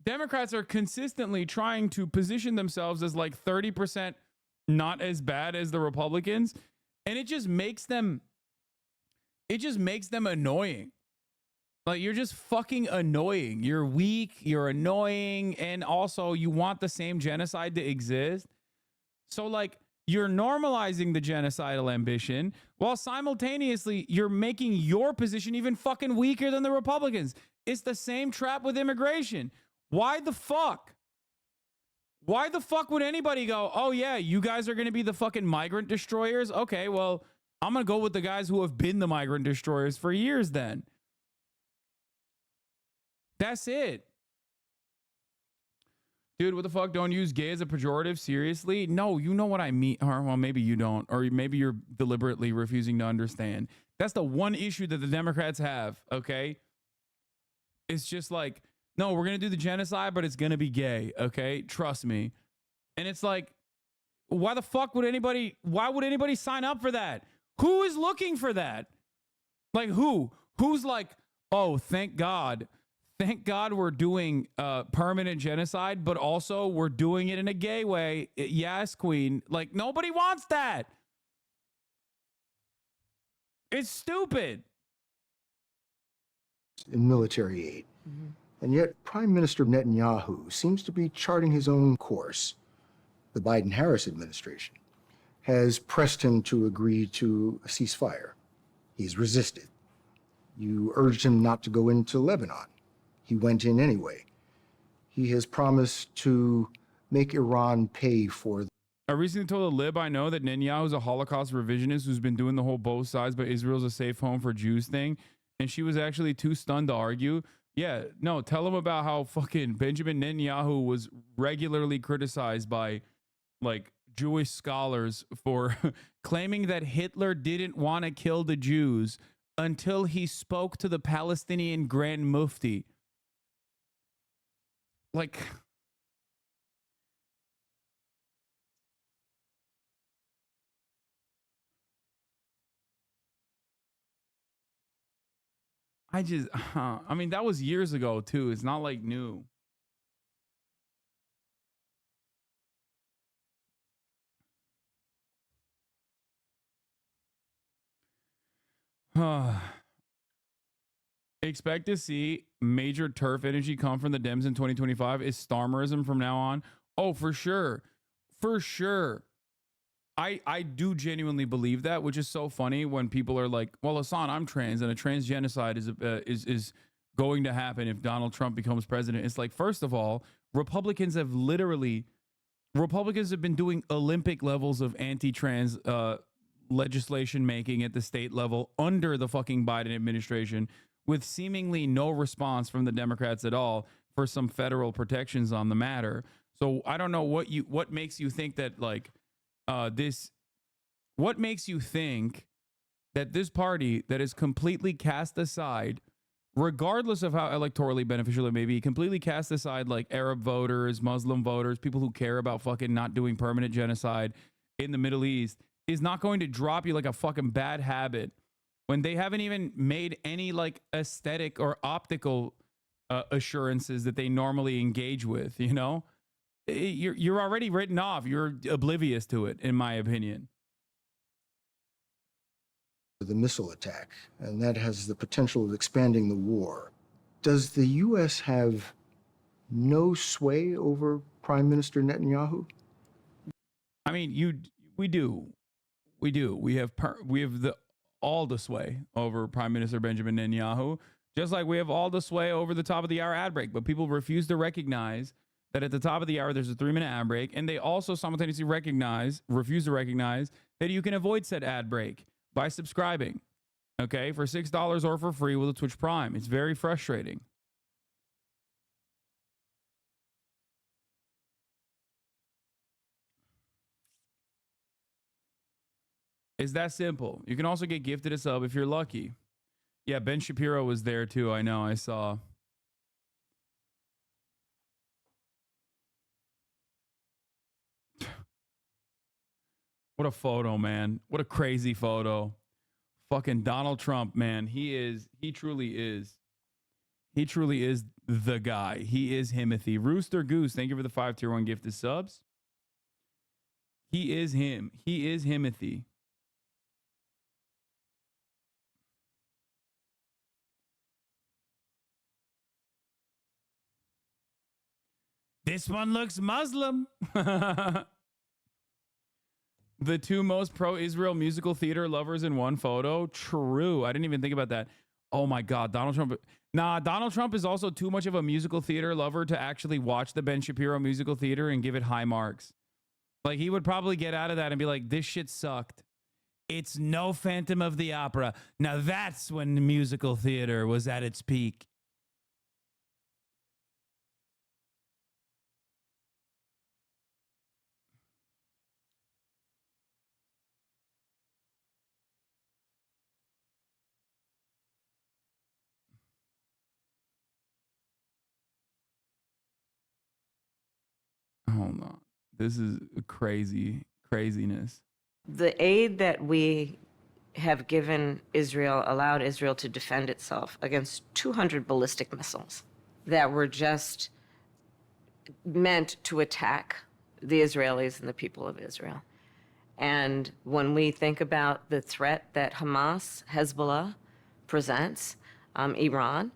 Democrats are consistently trying to position themselves as like 30% not as bad as the Republicans, and it just makes them annoying. Like, you're just fucking annoying. You're weak, you're annoying, and also you want the same genocide to exist. So like, you're normalizing the genocidal ambition while simultaneously you're making your position even fucking weaker than the Republicans. It's the same trap with immigration. Why the fuck? Why the fuck would anybody go, oh yeah, you guys are going to be the fucking migrant destroyers? Okay, well, I'm going to go with the guys who have been the migrant destroyers for years then. That's it. Dude, what the fuck? Don't use gay as a pejorative? Seriously? No, you know what I mean. Or, well, maybe you don't. Or maybe you're deliberately refusing to understand. That's the one issue that the Democrats have, okay? It's just like, no, we're going to do the genocide, but it's going to be gay, okay? Trust me. And it's like, why the fuck would anybody sign up for that? Who is looking for that? Like, who? Who's like, oh, thank God we're doing permanent genocide, but also we're doing it in a gay way. Yes, queen. Like, nobody wants that. It's stupid. In military aid. Mm-hmm. And yet Prime Minister Netanyahu seems to be charting his own course. The Biden-Harris administration has pressed him to agree to a ceasefire. He's resisted. You urged him not to go into Lebanon. He went in anyway. He has promised to make Iran pay for. I recently told a lib I know that Netanyahu is a Holocaust revisionist who's been doing the whole both sides, but Israel's a safe home for Jews thing. And she was actually too stunned to argue. Yeah, no, tell him about how fucking Benjamin Netanyahu was regularly criticized by like Jewish scholars for claiming that Hitler didn't want to kill the Jews until he spoke to the Palestinian Grand Mufti. Like, I mean, that was years ago too. It's not like new. Expect to see major turf energy come from the Dems in 2025. Is Starmerism from now on? Oh, for sure. For sure. I do genuinely believe that, which is so funny when people are like, well, Hassan, I'm trans and a trans genocide is going to happen if Donald Trump becomes president. It's like, first of all, Republicans have been doing Olympic levels of anti-trans legislation making at the state level under the fucking Biden administration, with seemingly no response from the Democrats at all for some federal protections on the matter. So I don't know what makes you think that like what makes you think that this party that is completely cast aside, regardless of how electorally beneficial it may be, completely cast aside like Arab voters, Muslim voters, people who care about fucking not doing permanent genocide in the Middle East, is not going to drop you like a fucking bad habit when they haven't even made any like aesthetic or optical assurances that they normally engage with, you know? You're already written off. You're oblivious to it, in my opinion. The missile attack, and that has the potential of expanding the war. Does the U.S. have no sway over Prime Minister Netanyahu? I mean, we do. We have all the sway over Prime Minister Benjamin Netanyahu, just like we have all the sway over the top of the hour ad break. But people refuse to recognize that at the top of the hour, there's a 3-minute ad break. And they also simultaneously refuse to recognize that you can avoid said ad break by subscribing, okay, for $6 or for free with a Twitch Prime. It's very frustrating. It's that simple. You can also get gifted a sub if you're lucky. Yeah, Ben Shapiro was there too. I know, I saw. What a photo, man. What a crazy photo. Fucking Donald Trump, man. He truly is. He truly is the guy. He is Himothy. Rooster Goose, thank you for the 5 tier 1 gifted subs. He is him. He is Himothy. This one looks Muslim. The two most pro-Israel musical theater lovers in one photo. True. I didn't even think about that. Oh my God, Donald Trump. Nah, Donald Trump is also too much of a musical theater lover to actually watch the Ben Shapiro musical theater and give it high marks. Like, he would probably get out of that and be like, this shit sucked. It's no Phantom of the Opera. Now that's when the musical theater was at its peak. Hold on. This is craziness. The aid that we have given Israel allowed Israel to defend itself against 200 ballistic missiles that were just meant to attack the Israelis and the people of Israel. And when we think about the threat that Hamas, Hezbollah presents, Iran,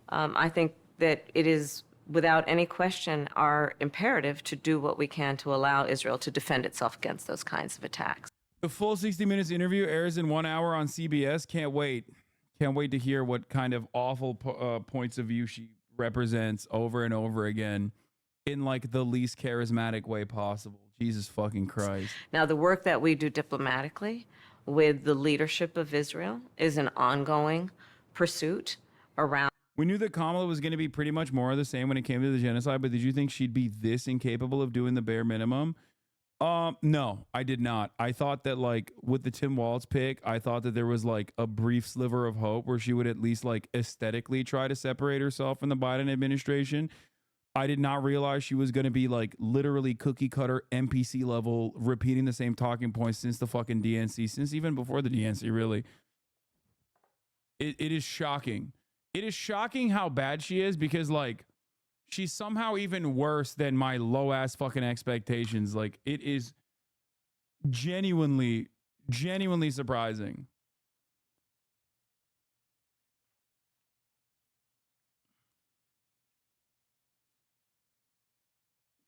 I think that it is without any question our imperative to do what we can to allow Israel to defend itself against those kinds of attacks. The full 60 Minutes interview airs in 1 hour on CBS. Can't wait. Can't wait to hear what kind of awful points of view she represents over and over again in like the least charismatic way possible. Jesus fucking Christ. Now, the work that we do diplomatically with the leadership of Israel is an ongoing pursuit around. We knew that Kamala was going to be pretty much more of the same when it came to the genocide, but did you think she'd be this incapable of doing the bare minimum? No, I did not. I thought that, like, with the Tim Walz pick, I thought that there was like a brief sliver of hope where she would at least like aesthetically try to separate herself from the Biden administration. I did not realize she was going to be like literally cookie cutter NPC level, repeating the same talking points since the fucking DNC, since even before the DNC, really. It is shocking. It is shocking how bad she is because, like, she's somehow even worse than my low ass fucking expectations. Like, it is genuinely surprising.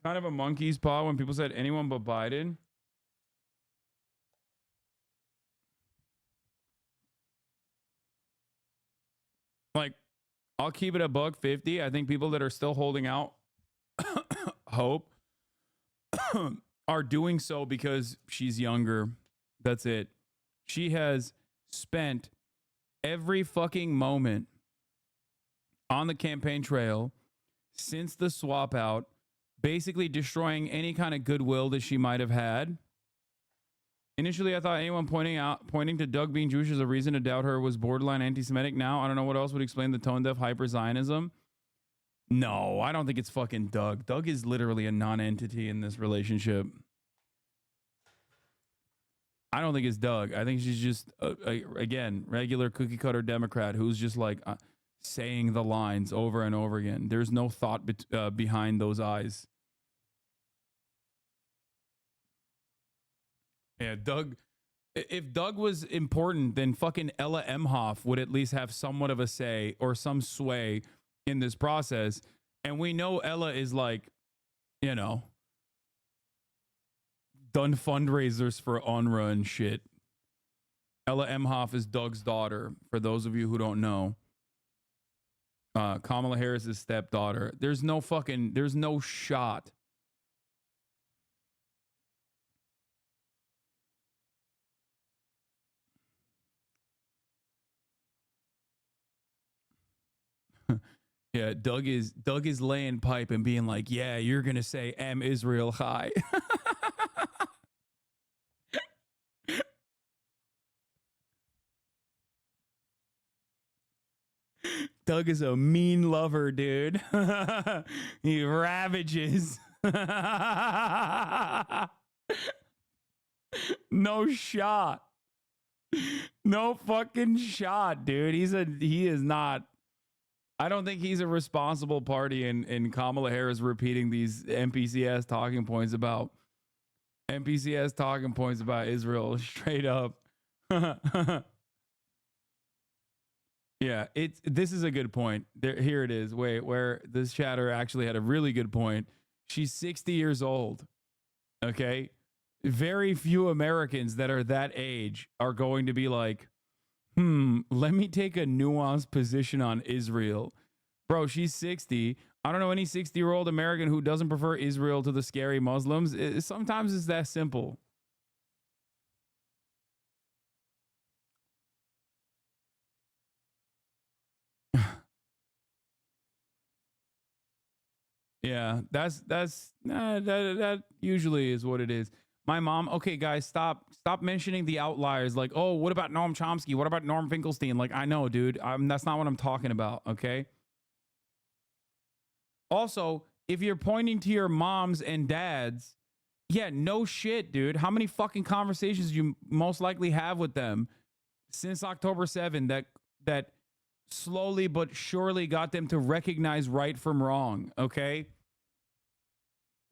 Kind of a monkey's paw when people said anyone but Biden. Like, I'll keep it a $1.50. I think people that are still holding out hope are doing so because she's younger. That's it. She has spent every fucking moment on the campaign trail since the swap out, basically destroying any kind of goodwill that she might have had. Initially, I thought anyone pointing to Doug being Jewish as a reason to doubt her was borderline anti-Semitic. Now, I don't know what else would explain the tone-deaf hyper-Zionism. No, I don't think it's fucking Doug. Doug is literally a non-entity in this relationship. I don't think it's Doug. I think she's just, again, regular cookie-cutter Democrat who's just like saying the lines over and over again. There's no thought behind those eyes. Yeah, Doug. If Doug was important, then fucking Ella Emhoff would at least have somewhat of a say or some sway in this process. And we know Ella is like, you know, done fundraisers for UNRWA and shit. Ella Emhoff is Doug's daughter, for those of you who don't know. Kamala Harris's stepdaughter. There's no shot. Yeah, Doug is laying pipe and being like, yeah, you're gonna say M Israel High. Doug is a mean lover, dude. He ravages. No shot. No fucking shot, dude. He is not. I don't think he's a responsible party in Kamala Harris repeating these NPCS talking points about Israel straight up. Yeah, this is a good point. Here it is. Wait, where this chatter actually had a really good point. She's 60 years old. Okay? Very few Americans that are that age are going to be like, let me take a nuanced position on Israel. Bro, she's 60. I don't know any 60-year-old American who doesn't prefer Israel to the scary Muslims. Sometimes it's that simple. Yeah, that usually is what it is. My mom, okay, guys, stop mentioning the outliers. Like, oh, what about Noam Chomsky? What about Norm Finkelstein? Like, I know, dude. That's not what I'm talking about. Okay. Also, if you're pointing to your moms and dads, yeah, no shit, dude. How many fucking conversations you most likely have with them since October 7 that slowly but surely got them to recognize right from wrong, okay?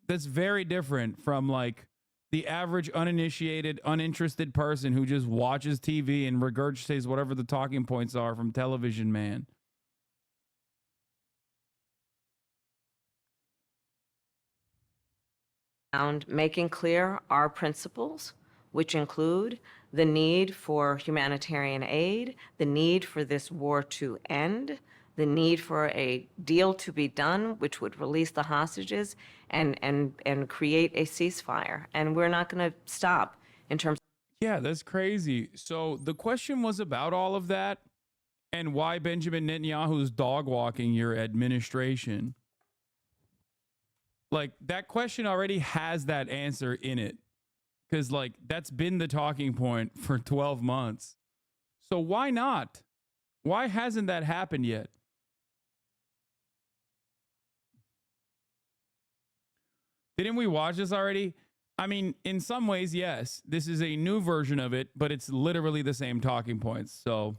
That's very different from like the average uninitiated, uninterested person who just watches TV and regurgitates whatever the talking points are from television, man. And making clear our principles, which include the need for humanitarian aid, the need for this war to end, the need for a deal to be done, which would release the hostages and create a ceasefire. And we're not going to stop in terms. Yeah, that's crazy. So the question was about all of that and why Benjamin Netanyahu's dog walking your administration. Like, that question already has that answer in it. Because, like, that's been the talking point for 12 months. So why not? Why hasn't that happened yet? Didn't we watch this already? I mean, in some ways, yes. This is a new version of it, but it's literally the same talking points. So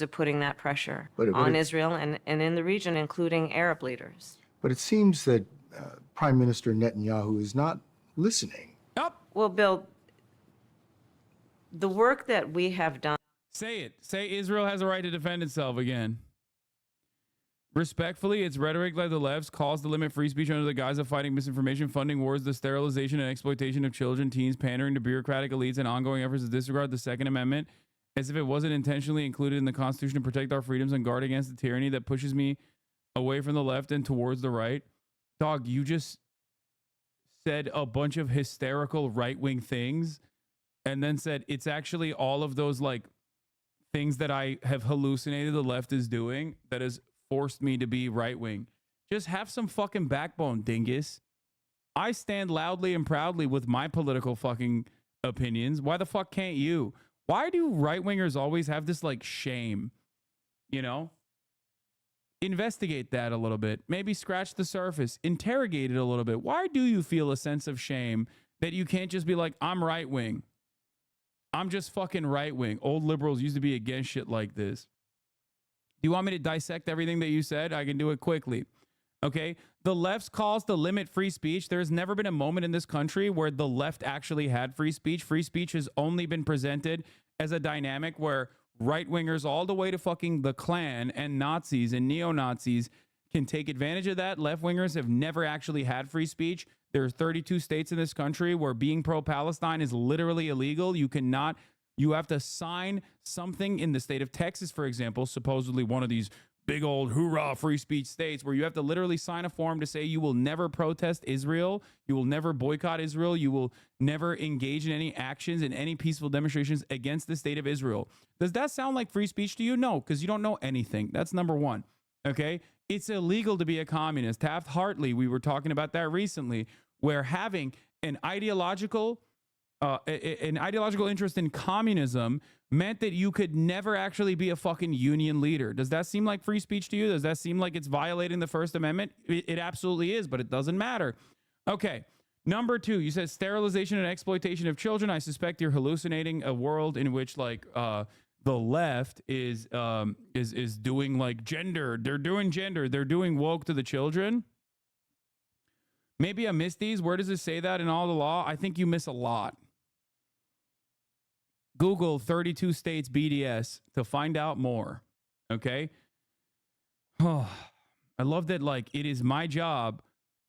of putting that pressure But on Israel and in the region, including Arab leaders. But it seems that Prime Minister Netanyahu is not listening. Well, Bill, the work that we have done. Say it. Say Israel has a right to defend itself again. Respectfully, its rhetoric like the left's calls to limit free speech under the guise of fighting misinformation, funding wars, the sterilization and exploitation of children, teens, pandering to bureaucratic elites, and ongoing efforts to disregard the Second Amendment as if it wasn't intentionally included in the Constitution to protect our freedoms and guard against the tyranny that pushes me away from the left and towards the right. Dog, you just said a bunch of hysterical right-wing things and then said it's actually all of those like things that I have hallucinated the left is doing that has forced me to be right-wing. Just have some fucking backbone, dingus. I stand loudly and proudly with my political fucking opinions. Why the fuck can't you? Why do right-wingers always have this like shame? You know? Investigate that a little bit. Maybe scratch the surface. Interrogate it a little bit. Why do you feel a sense of shame that you can't just be like, I'm right-wing? I'm just fucking right-wing. Old liberals used to be against shit like this. Do you want me to dissect everything that you said? I can do it quickly. Okay? The left's calls to limit free speech. There's never been a moment in this country where the left actually had free speech. Free speech has only been presented as a dynamic where right-wingers all the way to fucking the Klan and Nazis and neo-Nazis can take advantage of that. Left-wingers have never actually had free speech. There are 32 states in this country where being pro-Palestine is literally illegal. You have to sign something in the state of Texas, for example, supposedly one of these big old hoorah free speech states where you have to literally sign a form to say you will never protest Israel, you will never boycott Israel, you will never engage in any actions in any peaceful demonstrations against the state of Israel. Does that sound like free speech to you? No, because you don't know anything. That's number one. Okay? It's illegal to be a communist. Taft-Hartley, we were talking about that recently, where having an ideological interest in communism meant that you could never actually be a fucking union leader. Does that seem like free speech to you? Does that seem like it's violating the First Amendment? It absolutely is, but it doesn't matter. Okay. Number 2, you said sterilization and exploitation of children. I suspect you're hallucinating a world in which like the left is doing like gender. They're doing gender. They're doing woke to the children. Maybe I missed these. Where does it say that in all the law? I think you miss a lot. Google 32 states BDS to find out more. Okay. Oh, I love that. Like, it is my job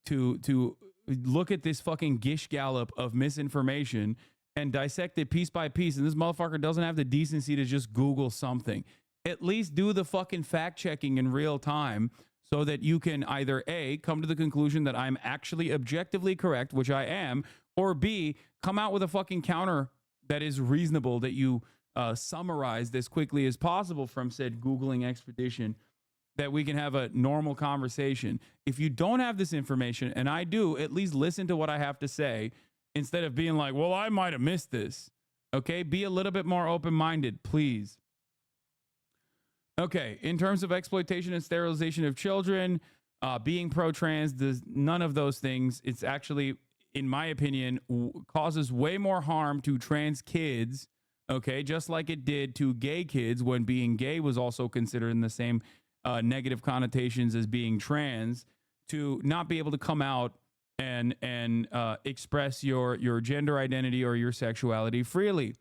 to look at this fucking gish gallop of misinformation and dissect it piece by piece. And this motherfucker doesn't have the decency to just Google something. At least do the fucking fact checking in real time so that you can either A, come to the conclusion that I'm actually objectively correct, which I am, or B, come out with a fucking counter that is reasonable, that you summarize as quickly as possible from said Googling expedition, that we can have a normal conversation. If you don't have this information, and I do, at least listen to what I have to say instead of being like, well, I might have missed this. Okay, be a little bit more open-minded, please. Okay, in terms of exploitation and sterilization of children, being pro-trans, none of those things. It's actually, in my opinion, causes way more harm to trans kids, okay, just like it did to gay kids when being gay was also considered in the same negative connotations as being trans, to not be able to come out and express your gender identity or your sexuality freely.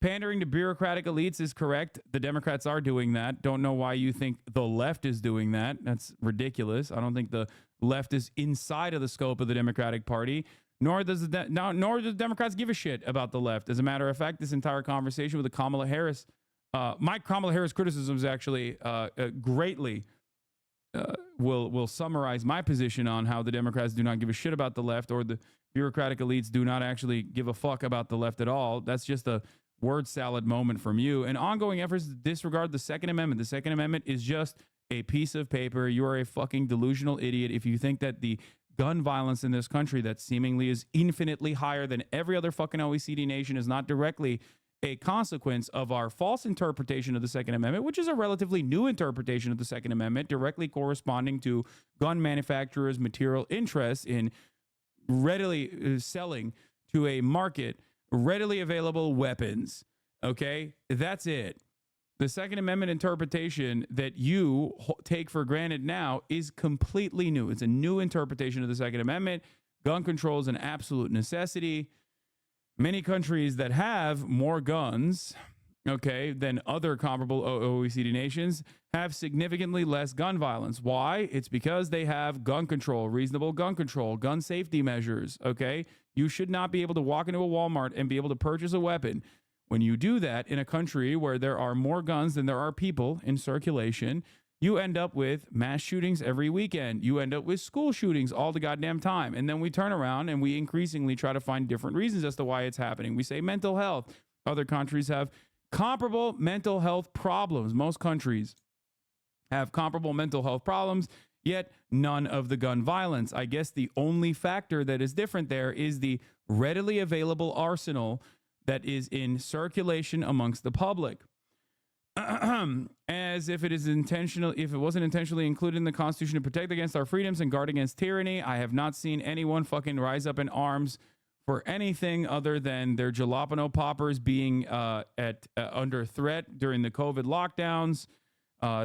Pandering to bureaucratic elites is correct. The Democrats are doing that. Don't know why you think the left is doing that. That's ridiculous. I don't think the left is inside of the scope of the Democratic Party, nor does nor do the Democrats give a shit about the left. As a matter of fact, this entire conversation with the Kamala Harris, my Kamala Harris criticisms actually greatly will summarize my position on how the Democrats do not give a shit about the left, or the bureaucratic elites do not actually give a fuck about the left at all. That's just a word salad moment from you, and ongoing efforts to disregard the Second Amendment. The Second Amendment is just a piece of paper. You are a fucking delusional idiot if you think that the gun violence in this country that seemingly is infinitely higher than every other fucking OECD nation is not directly a consequence of our false interpretation of the Second Amendment, which is a relatively new interpretation of the Second Amendment, directly corresponding to gun manufacturers' material interests in readily selling to a market readily available weapons. Okay, that's it. The Second Amendment interpretation that you take for granted now is completely new. It's a new interpretation of the Second Amendment. Gun control is an absolute necessity. Many countries that have more guns, okay, than other comparable OECD nations have significantly less gun violence. Why? It's because they have gun control, reasonable gun control, gun safety measures, okay? You should not be able to walk into a Walmart and be able to purchase a weapon. When you do that in a country where there are more guns than there are people in circulation, you end up with mass shootings every weekend. You end up with school shootings all the goddamn time. And then we turn around and we increasingly try to find different reasons as to why it's happening. We say mental health. Other countries have comparable mental health problems. Most countries have comparable mental health problems, yet none of the gun violence. I guess the only factor that is different there is the readily available arsenal that is in circulation amongst the public. As if it is intentional, if it wasn't intentionally included in the Constitution to protect against our freedoms and guard against tyranny, I have not seen anyone fucking rise up in arms for anything other than their jalapeno poppers being under threat during the COVID lockdowns.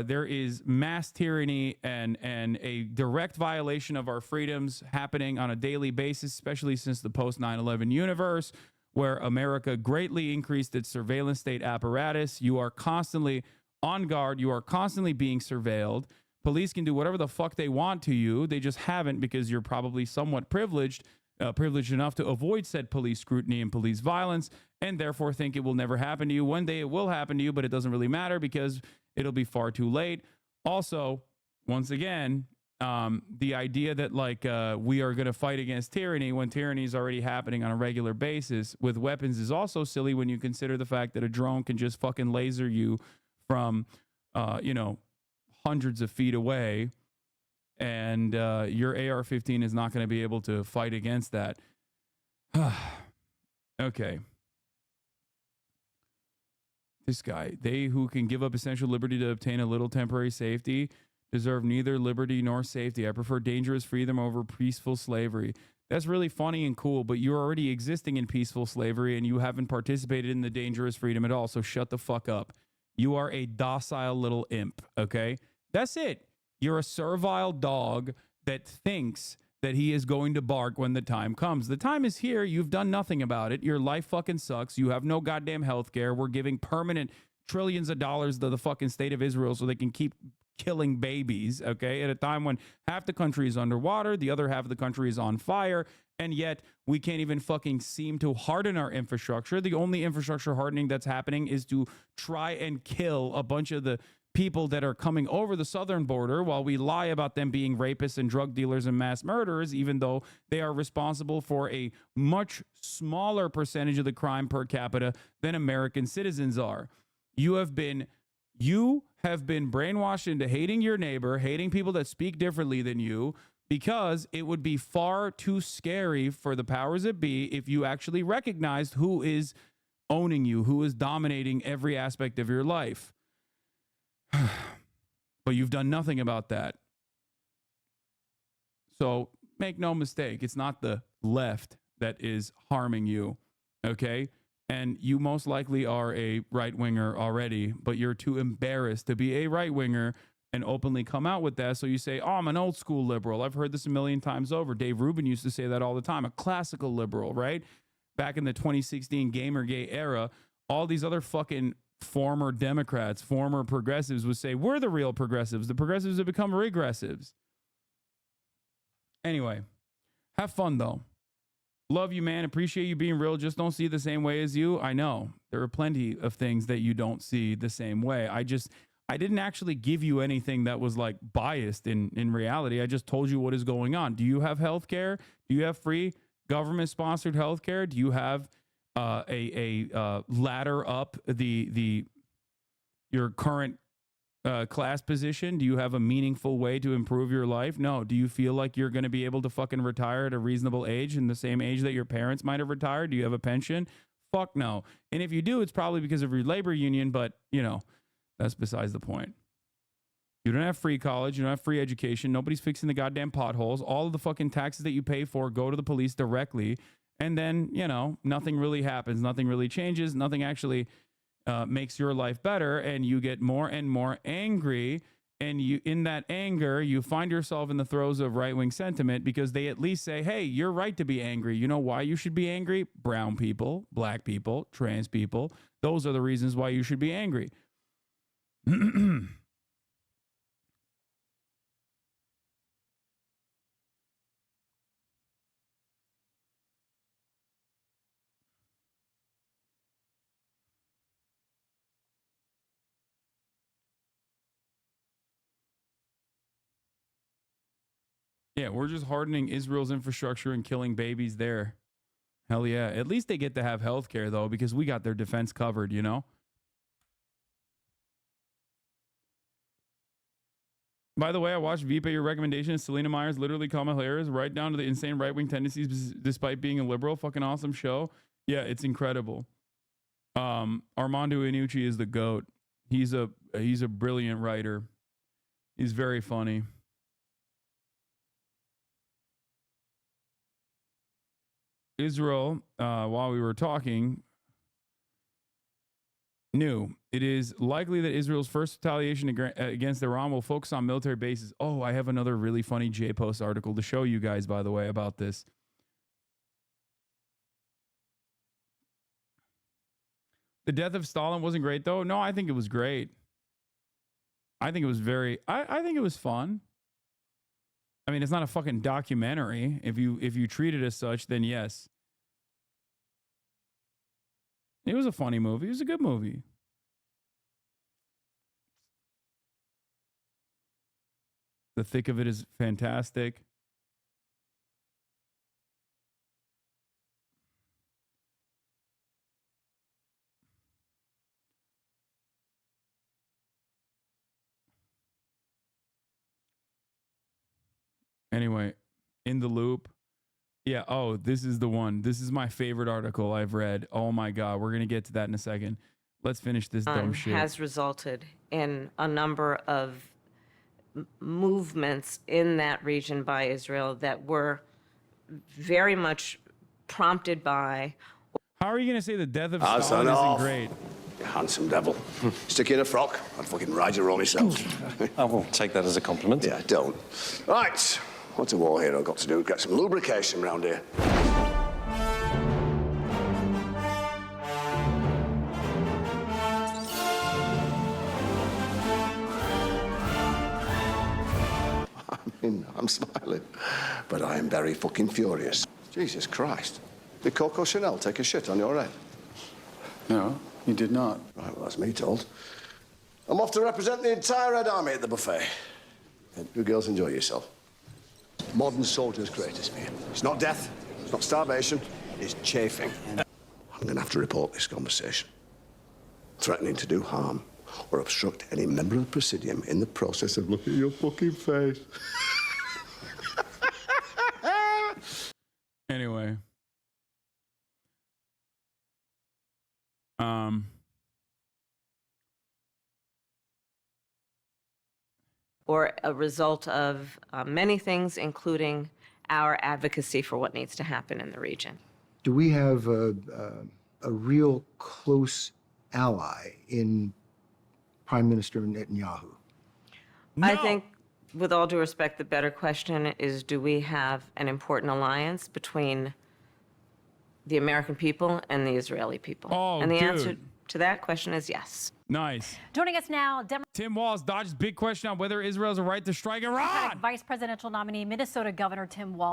There is mass tyranny and a direct violation of our freedoms happening on a daily basis, especially since the post 9/11 universe, where America greatly increased its surveillance state apparatus. You are constantly on guard. You are constantly being surveilled. Police can do whatever the fuck they want to you. They just haven't, because you're probably somewhat privileged enough to avoid said police scrutiny and police violence, and therefore think it will never happen to you. One day it will happen to you, but it doesn't really matter because it'll be far too late. Also, once again, the idea that like we are going to fight against tyranny when tyranny is already happening on a regular basis with weapons is also silly when you consider the fact that a drone can just fucking laser you from hundreds of feet away, and your AR-15 is not going to be able to fight against that. Okay. This guy, they who can give up essential liberty to obtain a little temporary safety deserve neither liberty nor safety. I prefer dangerous freedom over peaceful slavery. That's really funny and cool, but you're already existing in peaceful slavery and you haven't participated in the dangerous freedom at all. So shut the fuck up. You are a docile little imp, okay? That's it. You're a servile dog that thinks that he is going to bark when the time comes. The time is here. You've done nothing about it. Your life fucking sucks. You have no goddamn health care. We're giving permanent trillions of dollars to the fucking state of Israel so they can keep killing babies, okay? At a time when half the country is underwater, the other half of the country is on fire, and yet we can't even fucking seem to harden our infrastructure. The only infrastructure hardening that's happening is to try and kill a bunch of the people that are coming over the southern border while we lie about them being rapists and drug dealers and mass murderers, even though they are responsible for a much smaller percentage of the crime per capita than American citizens are. You have been brainwashed into hating your neighbor, hating people that speak differently than you, because it would be far too scary for the powers that be if you actually recognized who is owning you, who is dominating every aspect of your life. But you've done nothing about that. So make no mistake, it's not the left that is harming you, okay? And you most likely are a right-winger already, but you're too embarrassed to be a right-winger and openly come out with that. So you say, oh, I'm an old school liberal. I've heard this a million times over. Dave Rubin used to say that all the time, a classical liberal, right? Back in the 2016 Gamergate era, all these other fucking former Democrats, former progressives would say, we're the real progressives. The progressives have become regressives. Anyway, have fun though. Love you, man. Appreciate you being real. Just don't see it the same way as you. I know there are plenty of things that you don't see the same way. I didn't actually give you anything that was like biased in reality. I just told you what is going on. Do you have health care? Do you have free government sponsored health care? Do you have a ladder up your current class position? Do you have a meaningful way to improve your life? No. Do you feel like you're going to be able to fucking retire at a reasonable age, in the same age that your parents might have retired? Do you have a pension? Fuck no. And if you do, it's probably because of your labor union, but you know, that's besides the point. You don't have free college. You don't have free education. Nobody's fixing the goddamn potholes. All of the fucking taxes that you pay for go to the police directly. And then, you know, nothing really happens. Nothing really changes. Nothing actually makes your life better. And you get more and more angry. And you, in that anger, you find yourself in the throes of right-wing sentiment because they at least say, hey, you're right to be angry. You know why you should be angry? Brown people, black people, trans people. Those are the reasons why you should be angry. Yeah, we're just hardening Israel's infrastructure and killing babies there. Hell yeah. At least they get to have health care, though, because we got their defense covered, you know? By the way, I watched Vipe, your recommendation. Selena Myers, literally Kamala Harris, right down to the insane right-wing tendencies despite being a liberal. Fucking awesome show. Yeah, it's incredible. Armando Iannucci is the GOAT. He's a brilliant writer. He's very funny. Israel, while we were talking, knew it is likely that Israel's first retaliation against Iran will focus on military bases. Oh, I have another really funny J-Post article to show you guys, by the way, about this. The death of Stalin wasn't great, though. No, I think it was great. I think it was I think it was fun. I mean, it's not a fucking documentary. If you treat it as such, then yes. It was a funny movie. It was a good movie. The thick of it is fantastic. Anyway, In the Loop. Yeah, oh, this is the one. This is my favorite article I've read. Oh my God, we're going to get to that in a second. Let's finish this dumb shit. Has resulted in a number of movements in that region by Israel that were very much prompted by. How are you going to say the death of I'll Stalin sign isn't off. great? You handsome devil. Stick you in a frock. I'd fucking ride you around myself. I will take that as a compliment. Yeah, don't. Right. What's a war hero got to do? Get some lubrication round here. I mean, I'm smiling, but I am very fucking furious. Jesus Christ. Did Coco Chanel take a shit on your head? No, you did not. Right, well, that's me told. I'm off to represent the entire Red Army at the buffet. You girls enjoy yourself. Modern soldier's greatest fear. It's not death, it's not starvation, it's chafing. I'm going to have to report this conversation. Threatening to do harm or obstruct any member of the Presidium in the process of looking at your fucking face. Anyway. Or a result of many things, including our advocacy for what needs to happen in the region. Do we have a real close ally in Prime Minister Netanyahu? I think, with all due respect, the better question is, do we have an important alliance between the American people and the Israeli people? Oh, and the answer dude. to that question is yes. Nice. Joining us now, Tim Walz dodges big question on whether Israel has a right to strike Iran. Vice presidential nominee, Minnesota Governor Tim Walz.